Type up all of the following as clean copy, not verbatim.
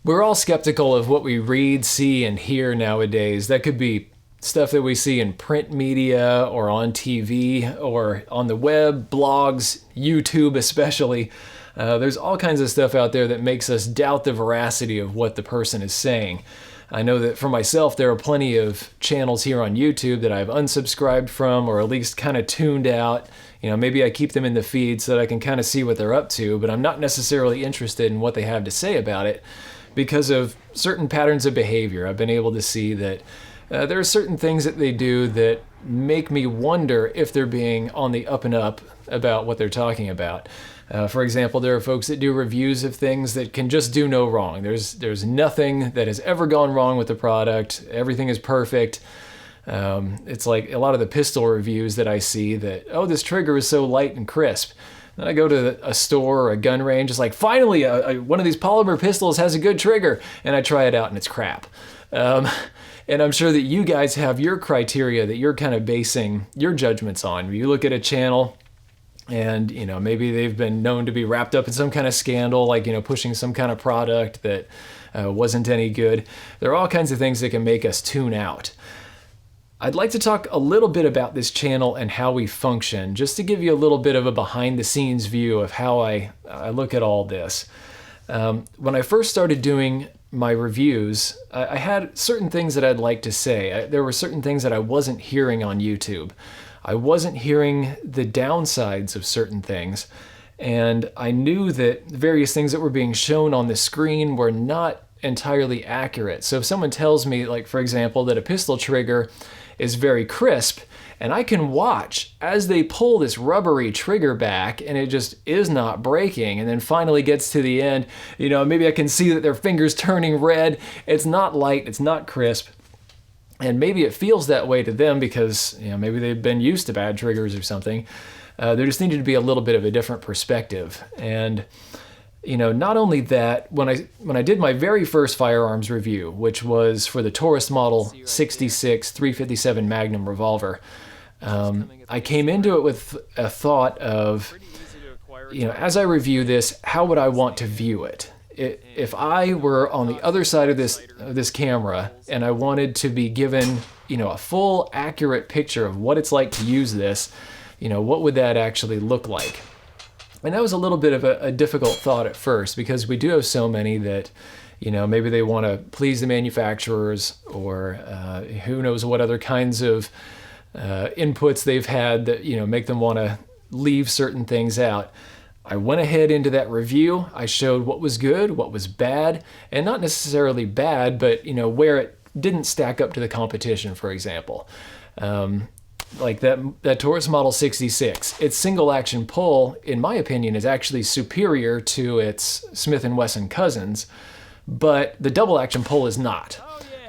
we're all skeptical of what we read, see, and hear nowadays. That could be stuff that we see in print media or on TV or on the web, blogs, YouTube especially. There's all kinds of stuff out there that makes us doubt the veracity of what the person is saying. I know that for myself, there are plenty of channels here on YouTube that I've unsubscribed from or at least kind of tuned out. You know, maybe I keep them in the feed so that I can kind of see what they're up to, but I'm not necessarily interested in what they have to say about it because of certain patterns of behavior. I've been able to see that there are certain things that they do that make me wonder if they're being on the up and up about what they're talking about. For example, there are folks that do reviews of things that can just do no wrong. There's nothing that has ever gone wrong with the product. Everything is perfect. It's like a lot of the pistol reviews that I see that, oh, this trigger is so light and crisp. Then I go to a store or a gun range, it's like, finally, one of these polymer pistols has a good trigger, and I try it out and it's crap. And I'm sure that you guys have your criteria that you're kind of basing your judgments on. You look at a channel and, you know, maybe they've been known to be wrapped up in some kind of scandal, like, you know, pushing some kind of product that wasn't any good. There are all kinds of things that can make us tune out. I'd like to talk a little bit about this channel and how we function, just to give you a little bit of a behind the scenes view of how I look at all this. When I first started doing my reviews, I had certain things that I'd like to say. There were certain things that I wasn't hearing on YouTube. I wasn't hearing the downsides of certain things, and I knew that various things that were being shown on the screen were not entirely accurate. So if someone tells me, like, for example, that a pistol trigger is very crisp, and I can watch as they pull this rubbery trigger back and it just is not breaking, and then finally gets to the end, you know, maybe I can see that their finger's turning red. It's not light, it's not crisp. And maybe it feels that way to them because, you know, maybe they've been used to bad triggers or something. There just needed to be a little bit of a different perspective. And, you know, not only that, when I did my very first firearms review, which was for the Taurus Model 66 357 Magnum revolver, I came into it with a thought of, you know, as I review this, how would I want to view it? If I were on the other side of this camera and I wanted to be given, you know, a full accurate picture of what it's like to use this, you know, what would that actually look like? And that was a little bit of a difficult thought at first, because we do have so many that, you know, maybe they want to please the manufacturers, or who knows what other kinds of inputs they've had that, you know, make them want to leave certain things out. I went ahead into that review. I showed what was good, what was bad, and not necessarily bad, but, you know, where it didn't stack up to the competition, for example. Like that Taurus Model 66, its single action pull, in my opinion, is actually superior to its Smith & Wesson cousins, but the double action pull is not.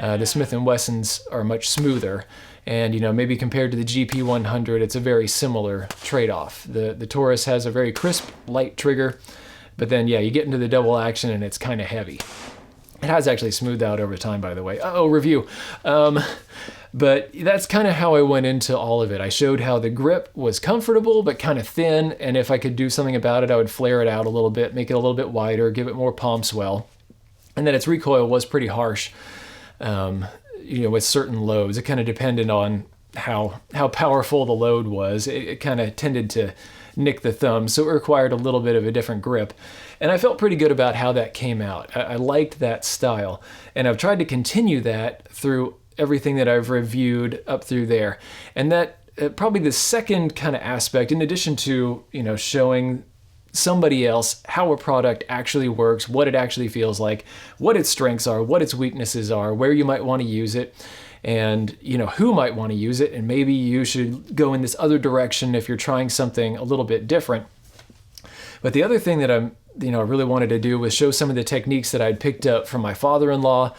The Smith & Wessons are much smoother. And, you know, maybe compared to the GP100, it's a very similar trade-off. The Taurus has a very crisp, light trigger, but then, yeah, you get into the double action and it's kind of heavy. It has actually smoothed out over time, by the way. Review. But that's kind of how I went into all of it. I showed how the grip was comfortable, but kind of thin, and if I could do something about it, I would flare it out a little bit, make it a little bit wider, give it more palm swell. And then its recoil was pretty harsh. You know, with certain loads, it kind of depended on how powerful the load was. It kind of tended to nick the thumb, so it required a little bit of a different grip. And I felt pretty good about how that came out. I liked that style, and I've tried to continue that through everything that I've reviewed up through there. And that probably the second kind of aspect, in addition to, you know, showing somebody else how a product actually works, what it actually feels like, what its strengths are, what its weaknesses are, where you might want to use it, and, you know, who might want to use it, and maybe you should go in this other direction if you're trying something a little bit different. But the other thing that I really wanted to do was show some of the techniques that I'd picked up from my father-in-law,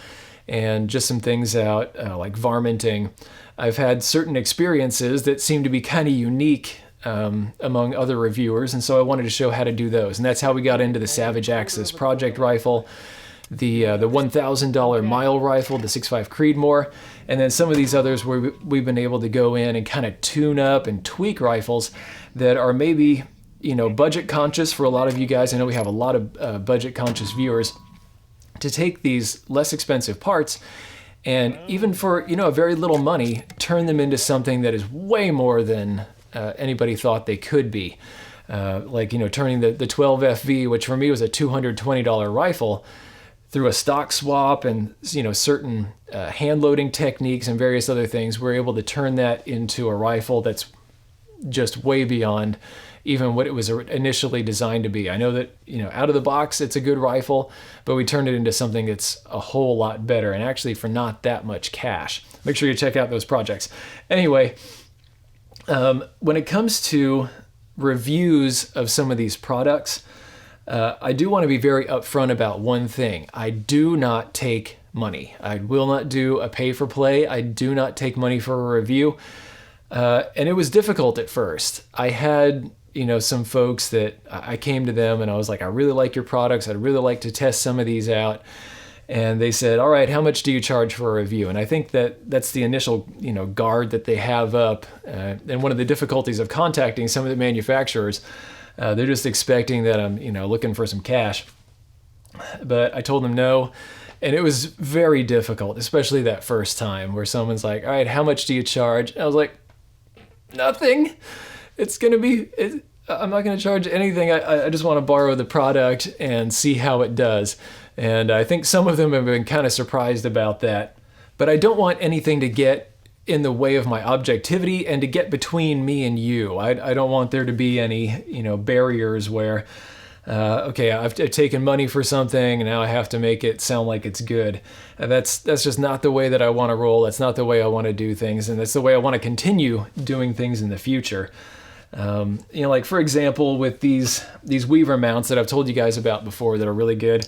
and just some things out like varminting. I've had certain experiences that seem to be kind of unique among other reviewers, and so I wanted to show how to do those. And that's how we got into the Savage Axis Project rifle, the $1,000 Mile rifle, the 6.5 Creedmoor, and then some of these others where we've been able to go in and kind of tune up and tweak rifles that are maybe, you know, budget conscious for a lot of you guys. I know we have a lot of budget conscious viewers, to take these less expensive parts and even for, a very little money, turn them into something that is way more than anybody thought they could be. Turning the 12 FV, which for me was a $220 rifle, through a stock swap and, certain hand loading techniques and various other things, we're able to turn that into a rifle that's just way beyond even what it was initially designed to be. I know that, out of the box, it's a good rifle, but we turned it into something that's a whole lot better, and actually for not that much cash. Make sure you check out those projects. Anyway, when it comes to reviews of some of these products, I do want to be very upfront about one thing. I do not take money. I will not do a pay for play. I do not take money for a review. And it was difficult at first. I had, some folks that I came to them and I was like, I really like your products. I'd really like to test some of these out. And they said, all right, how much do you charge for a review? And I think that's the initial, guard that they have up. And one of the difficulties of contacting some of the manufacturers, they're just expecting that I'm, looking for some cash. But I told them no. And it was very difficult, especially that first time where someone's like, all right, how much do you charge? And I was like, nothing. I'm not going to charge anything. I just want to borrow the product and see how it does. And I think some of them have been kind of surprised about that. But I don't want anything to get in the way of my objectivity and to get between me and you. I don't want there to be any, barriers where, okay, I've taken money for something and now I have to make it sound like it's good. That's just not the way that I want to roll. That's not the way I want to do things. And that's the way I want to continue doing things in the future. Like for example, with these Weaver mounts that I've told you guys about before that are really good.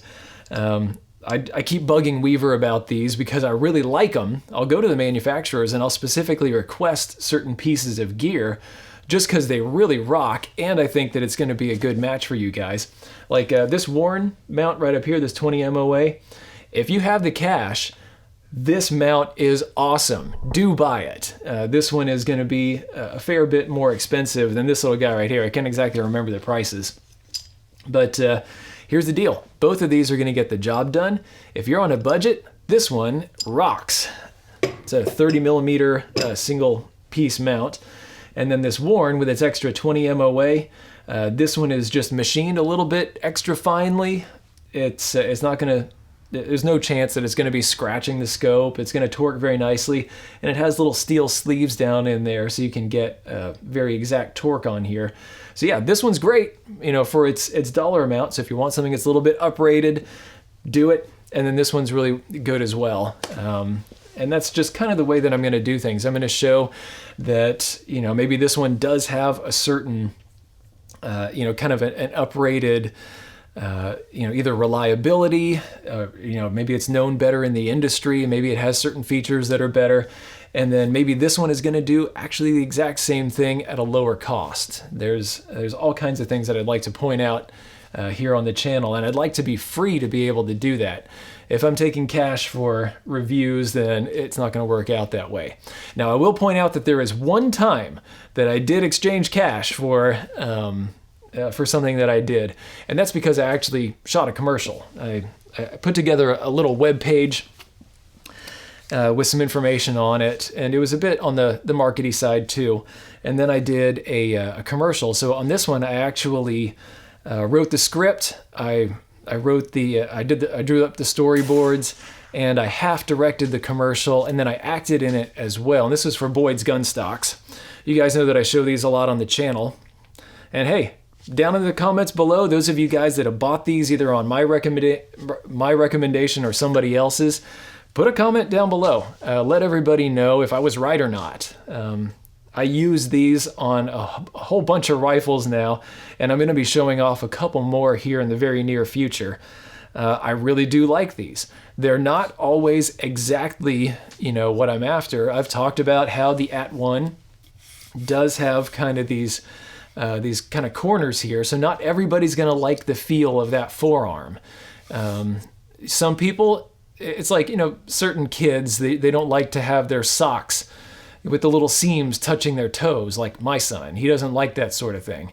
I keep bugging Weaver about these because I really like them. I'll go to the manufacturers and I'll specifically request certain pieces of gear just because they really rock, and I think that it's going to be a good match for you guys. Like this Warren mount right up here, this 20 MOA, if you have the cash, this mount is awesome. Do buy it. This one is going to be a fair bit more expensive than this little guy right here. I can't exactly remember the prices. But here's the deal. Both of these are going to get the job done. If you're on a budget, this one rocks. It's a 30 millimeter single piece mount. And then this Warren with its extra 20 MOA, this one is just machined a little bit extra finely. It's not going to, there's no chance that it's going to be scratching the scope. It's going to torque very nicely. And it has little steel sleeves down in there so you can get very exact torque on here. So yeah, this one's great, for its dollar amount. So if you want something that's a little bit uprated, do it. And then this one's really good as well. And that's just kind of the way that I'm going to do things. I'm going to show that, maybe this one does have a certain, kind of an uprated, either reliability, maybe it's known better in the industry, maybe it has certain features that are better. And then maybe this one is going to do actually the exact same thing at a lower cost. There's all kinds of things that I'd like to point out here on the channel, and I'd like to be free to be able to do that. If I'm taking cash for reviews, then it's not going to work out that way. Now, I will point out that there is one time that I did exchange cash for something that I did, and that's because I actually shot a commercial. I put together a little web page with some information on it, and it was a bit on the markety side too. And then I did a commercial. So on this one, I actually wrote the script. I drew up the storyboards, and I half directed the commercial, and then I acted in it as well. And this was for Boyd's Gun Stocks. You guys know that I show these a lot on the channel. And hey, down in the comments below, those of you guys that have bought these either on my recommendation or somebody else's, put a comment down below. Let everybody know if I was right or not. I use these on a whole bunch of rifles now, and I'm going to be showing off a couple more here in the very near future. I really do like these. They're not always exactly, what I'm after. I've talked about how the AT1 does have kind of these kind of corners here, so not everybody's going to like the feel of that forearm. Some people, it's like, certain kids, they don't like to have their socks with the little seams touching their toes, like my son. He doesn't like that sort of thing.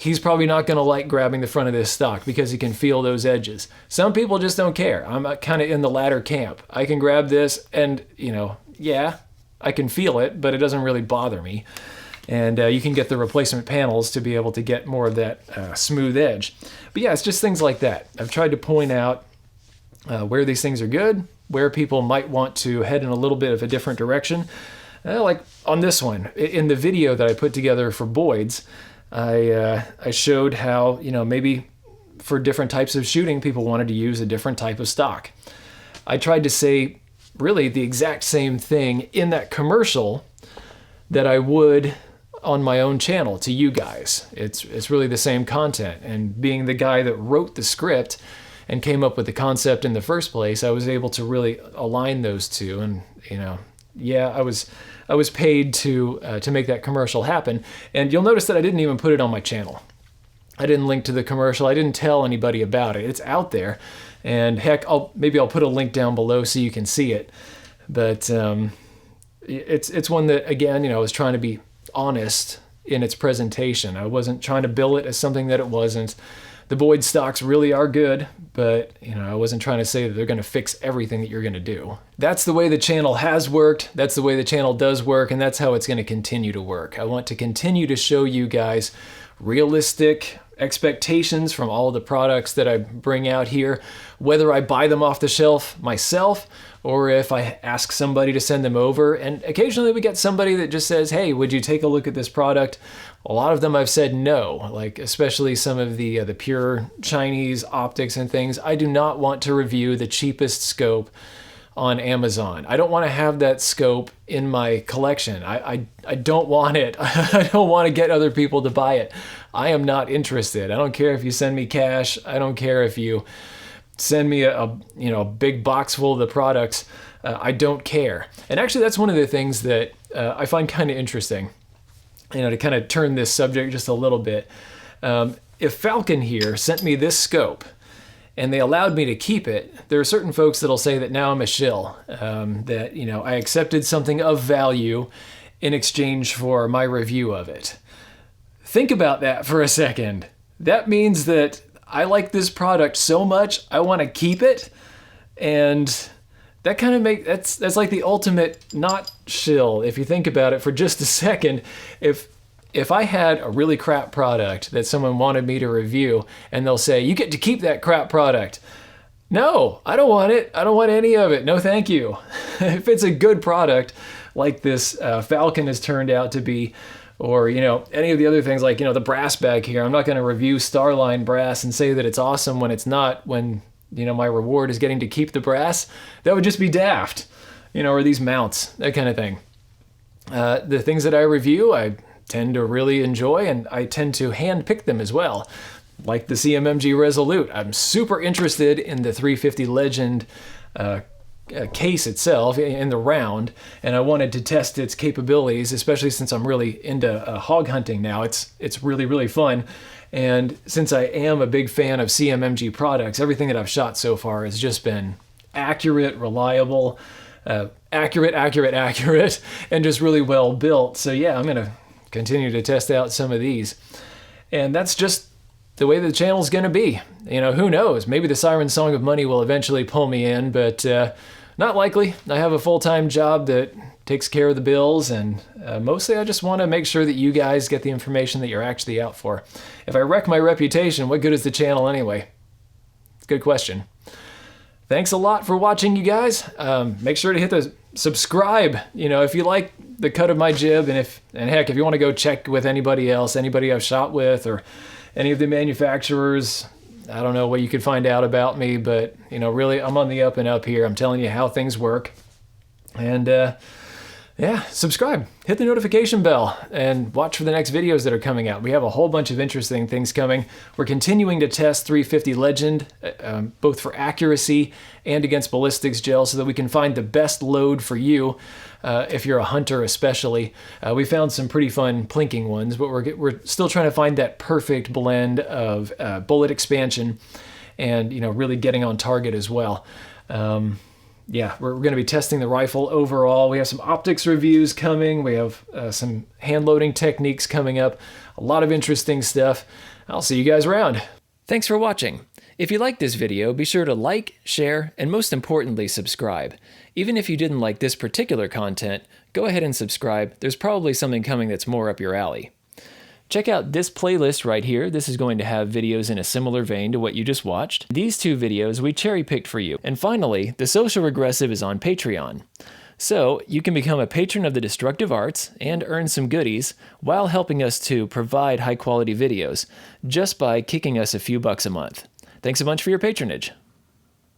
he's probably not going to like grabbing the front of this stock because he can feel those edges. Some people just don't care. I'm kind of in the latter camp. I can grab this and, yeah, I can feel it, but it doesn't really bother me. And you can get the replacement panels to be able to get more of that smooth edge. But yeah, it's just things like that. I've tried to point out where these things are good, where people might want to head in a little bit of a different direction. Like on this one, in the video that I put together for Boyd's, I showed how, maybe for different types of shooting, people wanted to use a different type of stock. I tried to say really the exact same thing in that commercial that I would on my own channel to you guys. It's really the same content. And being the guy that wrote the script and came up with the concept in the first place, I was able to really align those two. And, yeah, I was paid to make that commercial happen. And you'll notice that I didn't even put it on my channel. I didn't link to the commercial. I didn't tell anybody about it. It's out there. And heck, maybe I'll put a link down below so you can see it. But it's one that, again, I was trying to be honest in its presentation. I wasn't trying to bill it as something that it wasn't. The Boyd stocks really are good, but I wasn't trying to say that they're going to fix everything that you're going to do. That's the way the channel has worked. That's the way the channel does work, and that's how it's going to continue to work. I want to continue to show you guys realistic expectations from all the products that I bring out here, whether I buy them off the shelf myself or if I ask somebody to send them over. And occasionally we get somebody that just says, hey, would you take a look at this product? A lot of them I've said no, like especially some of the pure Chinese optics and things. I do not want to review the cheapest scope on Amazon. I don't want to have that scope in my collection. I don't want it. I don't want to get other people to buy it. I am not interested. I don't care if you send me cash. I don't care if you send me a big box full of the products. I don't care. And actually, that's one of the things that I find kind of interesting. To kind of turn this subject just a little bit. If Falcon here sent me this scope and they allowed me to keep it, there are certain folks that'll say that now I'm a shill, that I accepted something of value in exchange for my review of it. Think about that for a second. That means that I like this product so much, I want to keep it, and that kind of that's like the ultimate not shill if you think about it for just a second. If I had a really crap product that someone wanted me to review and they'll say, you get to keep that crap product. No, I don't want it. I don't want any of it. No, thank you. If it's a good product like this Falcon has turned out to be, or, any of the other things like, the brass bag here, I'm not going to review Starline brass and say that it's awesome when it's not, when, my reward is getting to keep the brass. That would just be daft, or these mounts, that kind of thing. The things that I review, I tend to really enjoy, and I tend to hand pick them as well. Like the CMMG Resolute. I'm super interested in the 350 Legend case itself in the round, and I wanted to test its capabilities, especially since I'm really into hog hunting now. It's really, really fun. And since I am a big fan of CMMG products, everything that I've shot so far has just been accurate, reliable, accurate, and just really well built. So yeah, I'm going to continue to test out some of these. And that's just the way the channel's going to be. Who knows? Maybe the Siren Song of Money will eventually pull me in, but not likely. I have a full-time job that takes care of the bills, and mostly I just want to make sure that you guys get the information that you're actually out for. If I wreck my reputation, what good is the channel anyway? Good question. Thanks a lot for watching, you guys. Make sure to hit the subscribe, if you like the cut of my jib, and heck, if you want to go check with anybody else, anybody I've shot with, or any of the manufacturers, I don't know what you could find out about me, but really I'm on the up and up here. I'm telling you how things work. And yeah, subscribe, hit the notification bell, and watch for the next videos that are coming out. We have a whole bunch of interesting things coming. We're continuing to test 350 Legend, both for accuracy and against ballistics gel, so that we can find the best load for you, if you're a hunter especially. We found some pretty fun plinking ones, but we're still trying to find that perfect blend of bullet expansion and really getting on target as well. yeah, we're going to be testing the rifle overall. We have some optics reviews coming. We have some hand loading techniques coming up. A lot of interesting stuff. I'll see you guys around. Thanks for watching. If you liked this video, be sure to like, share, and most importantly, subscribe. Even if you didn't like this particular content, go ahead and subscribe. There's probably something coming that's more up your alley. Check out this playlist right here. This is going to have videos in a similar vein to what you just watched. These 2 videos we cherry-picked for you. And finally, The Social Regressive is on Patreon. So, you can become a patron of the Destructive Arts and earn some goodies while helping us to provide high-quality videos just by kicking us a few bucks a month. Thanks a bunch for your patronage.